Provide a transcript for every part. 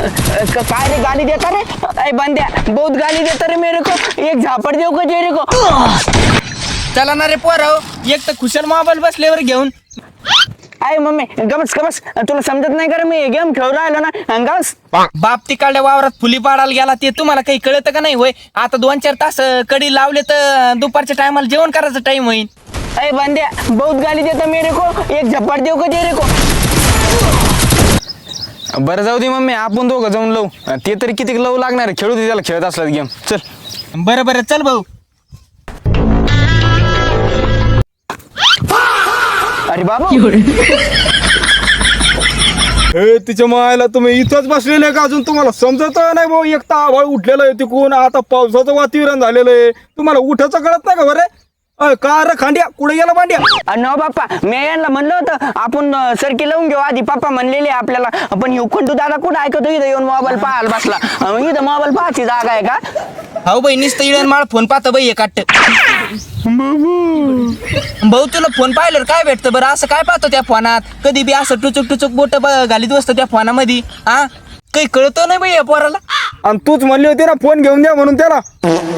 काय रे गाली देता रे? अरे बंद्या बहुत गाली देता रे मेरे को, एक झापड देऊ का जेरे को? चला ना रे पोराव, एक तर खुशाल मोबाईल बसल्यावर घेऊन. अरे मम्मी गमस गमस, तुला समजत नाही का रे, मी गेम खेळू राहिलो ना. गमस. बाप तिकडल्या वावरात फुली पाडायला गेला ते तुम्हाला काही कळतं का नाही? होय आता 2-4 तास कडी लावले तर दुपारच्या टायमाला जेवण करायचं टाइम होईल. अरे बंद्या बहुत गाली देता मेरे को, एक झपाट देऊ का जेरे को? बरं जाऊ दे मम्मी, आपण दोघं जाऊन लावू. ते तरी किती लावू लागणार आहे, खेळू दे त्याला, खेळत असला गेम. चल बरं बरं चल भाऊ. अरे बाबा हे तिच्या मायला, तुम्ही इथंच बसलेले का? अजून तुम्हाला समजत नाही भाऊ? एक तर आभाळ उठलेलं आहे तिकून, आता पावसाचं वातावरण झालेलं आहे, तुम्हाला उठायचं कळत नाही का बरे? का रे खांड्या, कुठे गेला भांड्या? न बाप्पा, मी यांना म्हणलं होतं आपण सरकी लावून घेऊ आधी, पप्पा म्हणलेले आपल्याला. पण हे खंडू दादा कुठं ऐकतो, इथं येऊन मोबाईल पाहायला बसला. इथं मोबाईल पाहायची जागा आहे का? हो बाई, नुसतं इडन माळ फोन पाहतं बाई काट. भाऊ तुला फोन पाहिल्यावर काय भेटतं बरं? असं काय पाहतो त्या फोनात? कधी बी असं टुचुक टुचुक बोट घालीत बसतं त्या फोनामध्ये. हा काही कळतं नाही बाई या पोराला. आणि तूच म्हणली होती ना फोन घेऊन द्या म्हणून त्याला.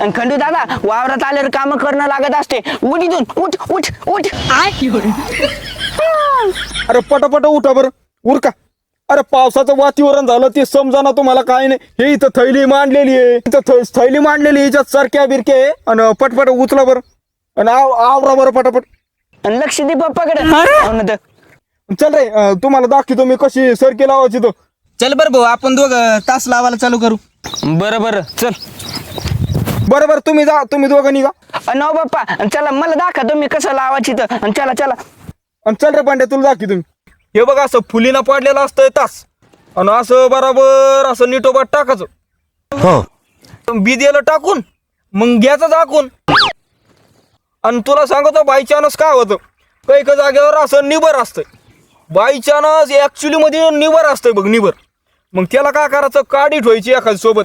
आणि खंडू दादा वावरात आल्यावर काम करणं लागत असते. उठ इथून, उठ उठ उठ. अरे पटापट उठा बरं, उरका. अरे पावसाचं वातावरण झालं ते समजा ना तुम्हाला काय नाही. हे इथं थैली मांडलेली आहे, इथं थैली मांडलेली, हिच्यात सारख्या बिरके आहे. आणि पटपट उचला बरं, आणि आवरा बरं पटापट. आणि लक्ष दे पप्पाकडे. चल रे, तुम्हाला दाखवतो मी कशी सरकी लावायची तो. चल बरं भाऊ, आपण दोघं तास लावायला चालू करू. बरं बरं चल. बरं बरं तुम्ही जा, तुम्ही दोघं निघा. नो बाप्पा, चला मला दाखवा तुम्ही कसं लावायची तर. आणि चला चला. आणि चल रे पांड्या, तुला दाखी तुम्ही. हे बघा असं फुलीनं पाडलेलं असतंय तास, आणि असं बराबर असं निटोबाट टाकायचं. बी द्यायला टाकून मग घ्यायचं झाकून. आणि तुला सांगतो बाय चान्स काय होतं, काही काही जागेवर असं निबर असतंय. बाय चान्स ऍक्च्युली मध्ये निबर असतंय बघ, निबर. मग त्याला काय करायचं, काडी ठेवायची एखादी सोबत.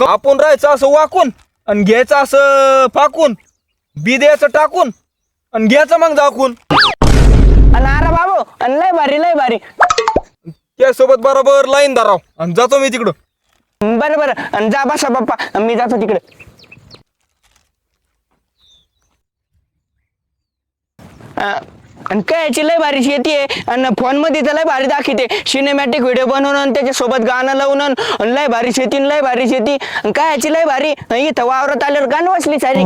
आपण राहायचं असं वाकून, आणि घ्यायचं असं फाकून, बी द्यायचं टाकून, आणि घ्यायचं मग झाकून. आणि अरे बाबू, आणि लय भारी लय भारी. त्यासोबत बरोबर लाईन धराव, आणि जातो मी तिकडं. बरं बरं, आणि जा बसा बाप्पा, मी जातो तिकडे. आणि काय याची लय भारी शेती आहे. आणि फोन मध्ये तर लय भारी दाखवते, सिनेमॅटिक व्हिडिओ बनवून आणि त्याच्यासोबत गाणं लावून. आणि लय भारी शेती, लय भारी शेती. आणि काय याची लय भारी, इथं वावरात आल्यावर गाणं वाचली सारी.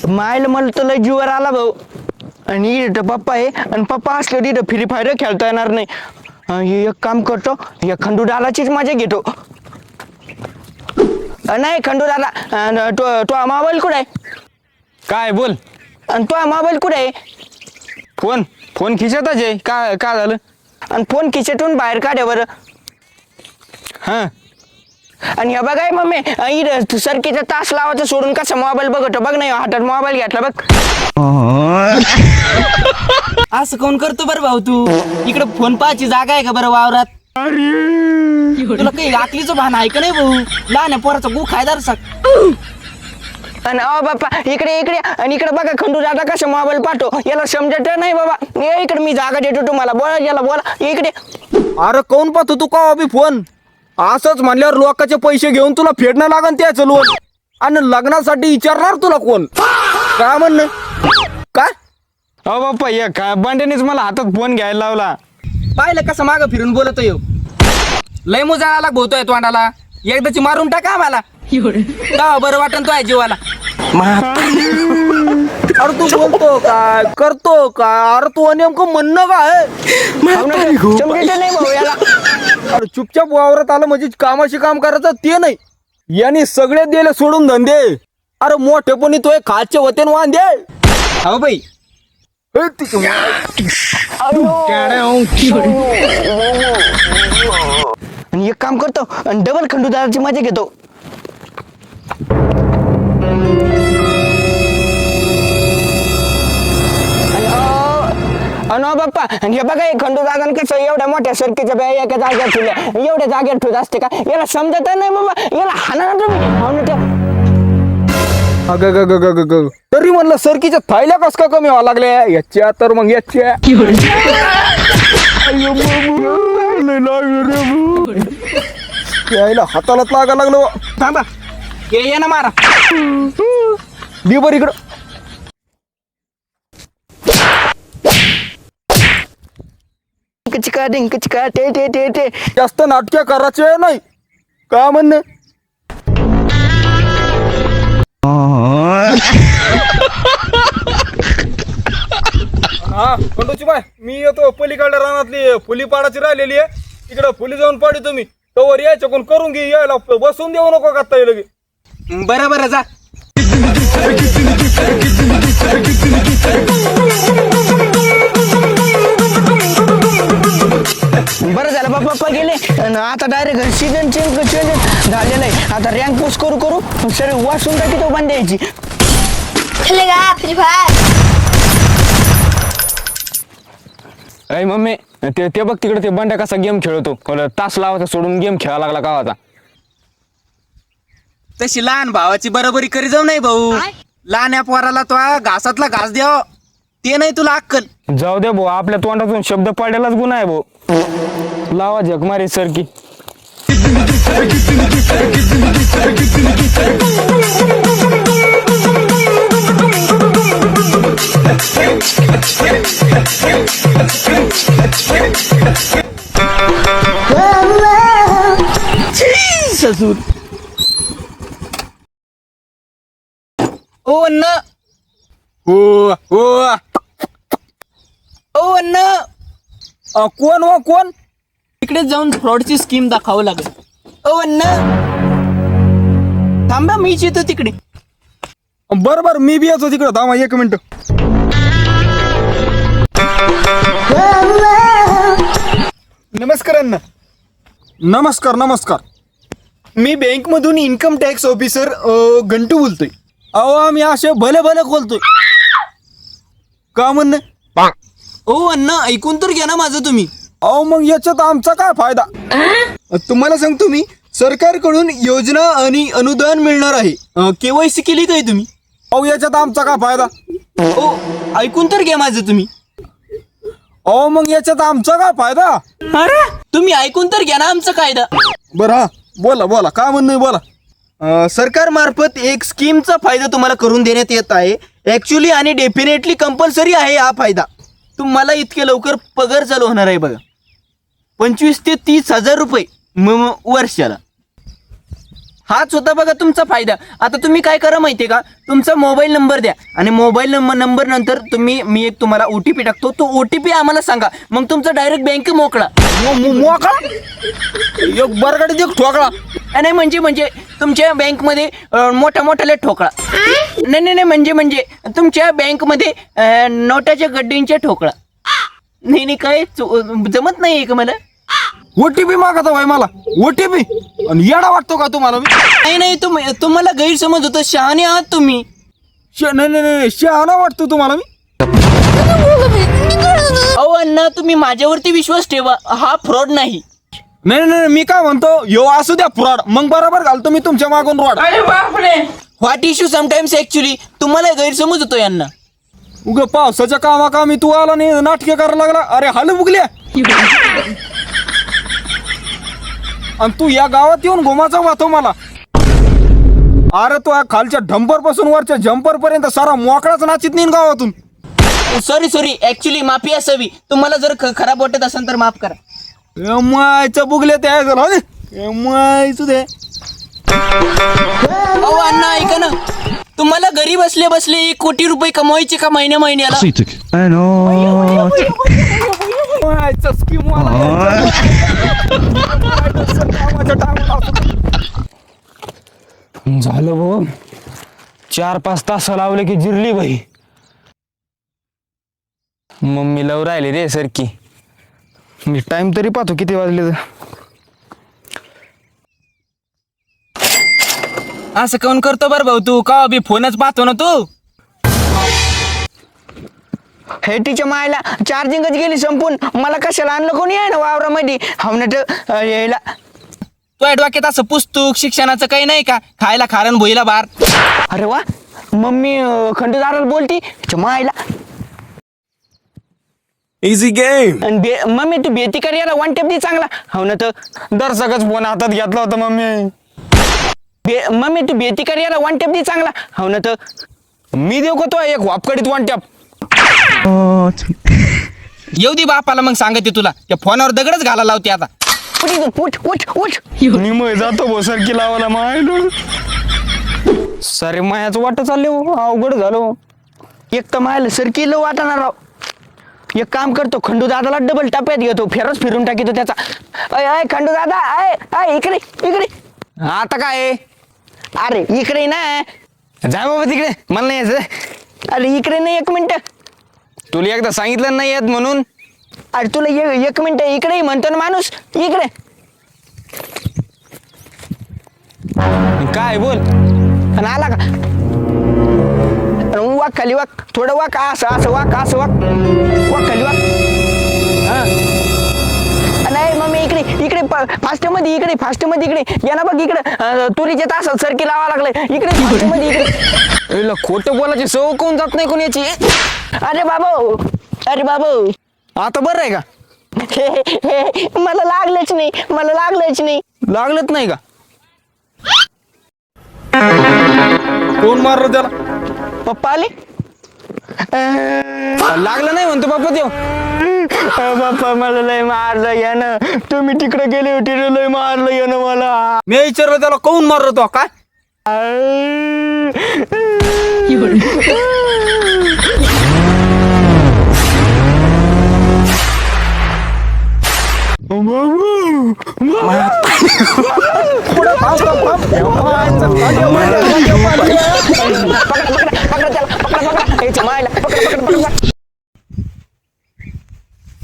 मायला मला तर लय जीवर आला भाऊ. आणि इथं पप्पा आहे, आणि पप्पा असले तिथं फ्री फायर खेळता येणार नाही. एक काम करतो, या खंडू दादाचीच मजा घेतो. नाही खंडू दादा, तो मोबाईल कुठे आहे? काय बोल? आणि तो मोबाईल कुठे आहे? फोन फोन खिशातच आहे. काय काय झालं? आणि फोन खिशातून बाहेर काढ्या बरं. हां आणि हे बघाय मम्मी, इथं सरकीचा तास लावायचं सोडून कसा मोबाईल बघतो बघ. नाही हातात मोबाईल घेतला बघ. असं कोण करतो बरं भाऊ तू? इकडे फोन पाहायची जागा आहे का बरं वावरात? तुला काही आकलीचं भान आहे का नाही भाऊ? लहान आहे पोराचा गु खायदार सक. आणि बाप्पा इकडे इकडे, आणि इकडे बघा खंडू दादा कसा मोबाईल पाठव. याला समजत नाही बाबा. ये इकडे, मी जागा देतो तुम्हाला. बोला याला, बोला इकडे. अरे कोण पाहतो तू का अभि फोन? असंच म्हणल्यावर लोकांचे पैसे घेऊन तुला फेडणं लागन त्याचं लोन. आणि लग्नासाठी विचारणार तुला कोण? काय म्हणणं काय? अहो बाप्पा, या काय बांड्यानेच मला हातात फोन घ्यायला लावला. पाहिलं कसं मागं फिरून बोलतो येऊ. लय मुजाळाला भोवतोय तोंडाला. एकदाची मारून टाका आम्हाला. का बरं वाटन तो आहे जीवाला. अरे तू बोलतो काय, करतो काय? अरे तू नेमकं म्हणणं काय? समजत नाही भाऊ याला. अरे चुपचाप वावरात आलं म्हणजे कामाशी काम करायचं ते नाही. यांनी सगळे दिले सोडून धंदे. अरे मोठेपणी तो खालचे होते न वांदे. हो बाई, आणि एक काम करतो, आणि डबल खंडू दादाची मजा घेतो. नो बाप्पा. आणि हे बघा हे खंडू दादा कसं एवढ्या मोठ्या सरकीच्या बॅ एका जागेत ठेवल्या, एवढ्या जागेत ठेवत असते का? याला समजत नाही बाबा, याला हाना ना तुम्ही. हो ना त्या. अग तरी म्हणलं सरकीच्या थायल्या कस का कमी व्हावं लागल्या याच्या, तर मग याच्या यायला हातालाच लागा लागलो. थांबा, ये ना मारा. दे बर इकडं. चिका डिंक चिका ते ते ते ते. जास्त नाटक्या करायचे नाही का म्हणणे. हा खंडूची बाय, मी येतो पलीकडल्या रानातली फुली पाडाची राहिलेली आहे, इकडं फुली जाऊन पाडी तुम्ही तवर यायचं कोण करून घे, यायला बसून देऊ नको का ताई लगे. बरं जा. बरं झालं बाप्पा गेले. आणि आता डायरेक्ट सीझन चेंज झालेलं आहे. आता रँक पुश करू करू सर वासून टाकी तो बंद द्यायची. खेलेगा फ्री फायर. अय मम्मी, ते बघ तिकडे ते बंड्या कसा गेम खेळतो. तास लावायचा सोडून गेम खेळायला लागला का आता. तशी लहान भावाची बरोबरी करी जाऊ नाही भाऊ. लहान या पोराला तो घासातला घास द्याव, ते नाही तुला अक्कल. जाऊ दे भाऊ, आपल्या तोंडातून शब्द पडायलाच गुन्हा आहे भाऊ. लावा झकमारी सरकी. ओ अन्न, हो हो. ओ अन्न. कोण हो कोण. तिकडे जाऊन फ्रॉडची स्कीम दाखवावं लागेल. ओ अन्न, थांबा मीच येतो तिकडे. बरोबर मी बी येतो तिकडं, थांबा 1 मिनिट. नमस्कार अण्णा. नमस्कार नमस्कार. मी बँक मधून इन्कम टॅक्स ऑफिसर घंटू बोलतोय. अहो आम्ही असे भले भले बोलतोय का म्हणणे. ओ अन्न, ऐकून तर घ्या ना माझं तुम्ही. अहो मग याच्यात आमचा काय फायदा. तुम्हाला सांगतो मी, सरकारकडून योजना आणि अनुदान मिळणार आहे. KYC केली काय तुम्ही? अहो याच्यात आमचा काय फायदा. ओ ऐकून तर घ्या माझं तुम्ही. अहो मग याच्यात आमचा काय फायदा. अरे तुम्ही ऐकून तर घ्या ना आमचा कायदा. बरं हा बोला बोला काय म्हणणं बोला. सरकारमार्फत एक स्कीमचा फायदा तुम्हाला करून देण्यात येत आहे. ऍक्च्युली आणि डेफिनेटली कंपल्सरी आहे हा फायदा. तुम्हाला इतके लवकर पगार चालू होणार आहे बघा. 25 ते 30 हजार रुपये वर्षाला. हाच होता बघा तुमचा फायदा. आता तुम्ही काय करा माहितीये का, तुमचा मोबाईल नंबर द्या आणि मोबाईल नंबर नंतर मी एक तुम्हाला OTP टाकतो. तो OTP आम्हाला सांगा, मग तुमचा डायरेक्ट बँक मोकळा. मोका एक बरगाडी एक ठोकळा. नाही म्हणजे तुमच्या बँकमध्ये मोठ्या ठोकळा. नाही म्हणजे तुमच्या बँकमध्ये नोटाच्या गड्डींच्या ठोकळा. नाही काय जमत नाही का मला. OTP मागता भाई मला. OTP आणि येडा वाटतो का तुम्हाला मी. नाही तुम्हाला गैरसमज होतो. शहाणे आहात तुम्ही. नाही शहाणा वाटतो तुम्हाला मी. अहो अण्णा, तुम्ही माझ्यावरती विश्वास ठेवा. हा फ्रॉड नाही. नाही मी काय म्हणतो, यो असू द्या फ्रॉड, मग बरोबर घालतो मी तुमच्या मागून rod. What issue sometimes actually तुम्हाला गैरसमज होतो यांना. उग पावसाच्या कामी तू आला नाही नाटके करायला लागला. अरे हाल बुगल्या. आणि तू या गावात येऊन घुमाचा वाहतो मला. अरे तू खालच्या डंपर पासून वरच्या जम्पर पर्यंत सारा मोकळाच नाचित नाही गावातून. सॉरी ऍक्च्युली माफी असावी. तुम्हाला जर खराब वाटत असेल तर माफ करा. मायचं बुगले त्या मायचं ते. अहो अण्णा ऐका ना, तुम्हाला घरी बसले 1 कोटी रुपये कमवायचे का महिन्याला. मायचं स्कीम झालं भाऊ, 4-5 तास लावले की जिरली बाई. मम्मी लव राहिली रे सरकी. मी टाइम तरी पाहतो किती वाजले तर. असं काऊन करतो बरं भाऊ तू. का अभि फोनच पाहतो ना तू. हे तिच्या मायला चार्जिंगच गेली संपून. मला कशाला आणलं कोणी आहे ना वावरामध्ये हवनट यायला. तो डोक्यात असं पुस्तक शिक्षणाचं काही नाही का? खायला खारण भोईला बार. अरे वा मम्मी खंडूदाराला बोलती तिच्या मायला. Easy game. आणि मम्मी तू बेती कर याला वन टेप दे चांगला. हो ना तर दर्शकच फोन हातात घेतला होता मम्मी. मम्मी तू बेती कर याला वन टेप दे चांगला. हो ना तर मी देऊ का तो एक वापकडीत वन टॅप. येऊ दे बापाला मग सांगते तुला. त्या फोनावर दगडच घाला लावते आता. उठ उठ उठ. मी जातो भोसरकी लावायला मायलो. सारे मायाचं वाट चालले हो, अवघड झालो. एक तर मायला सरकीला वाटणार राव. एक काम करतो खंडू दादाला डबल टप्प्यात घेतो फेरच फिरून टाकीतो त्याचा. अय अय खंडू दादा अय अय इकडे इकडे. आता काय अरे इकडे ना. जाय बाबा तिकडे, मला नाही यायचं. अरे इकडे नाही एक मिनिट. तुला एकदा सांगितलं नाही येत म्हणून. अरे तुला एक मिनिट इकडे म्हणतो ना माणूस. इकडे काय बोल. आणि आला का. आणि वाक खाली वाक थोडं वाक असं असं वाक असं वाक वाक खाली वाक. हा नाही मम्मी इकडे इकडे फास्ट मध्ये इकडे फास्ट मध्ये इकडे या ना बघ इकडे तुरीचे तास सरकी लावा लागले इकडे फास्ट मध्ये इकडे. खोटं बोलायची सवय कोण जात नाही कोण याची. अरे बाबू आता बरं आहे का. मला लागलंच नाही. लागलंच नाही का. कोण मारलं त्याला? पप्पा आले. लागलं नाही म्हणतो बाप्पा देव. बाप्पा मला लय मारलं यानं. तुम्ही तिकडे गेले होते रे, लय मारलं यानं मला. मी विचारलं त्याला कोण मारलं तो काय?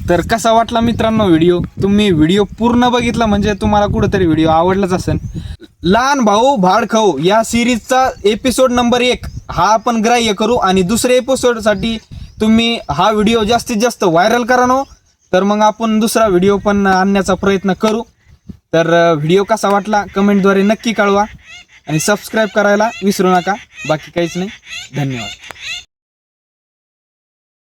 तर कसा वाटला मित्रांनो व्हिडिओ? तुम्ही व्हिडिओ पूर्ण बघितला म्हणजे तुम्हाला कुठंतरी व्हिडिओ आवडलाच असेल. लहान भाऊ भाड खाऊ या सिरीजचा एपिसोड नंबर 1 हा आपण ग्राह्य करू आणि दुसऱ्या एपिसोडसाठी तुम्ही हा व्हिडिओ जास्तीत जास्त व्हायरल करा नो. तर मग आपण दुसरा व्हिडिओ पण आणण्याचा प्रयत्न करू. तर व्हिडिओ कसा वाटला कमेंटद्वारे नक्की कळवा आणि सबस्क्राईब करायला विसरू नका. बाकी काहीच नाही. धन्यवाद.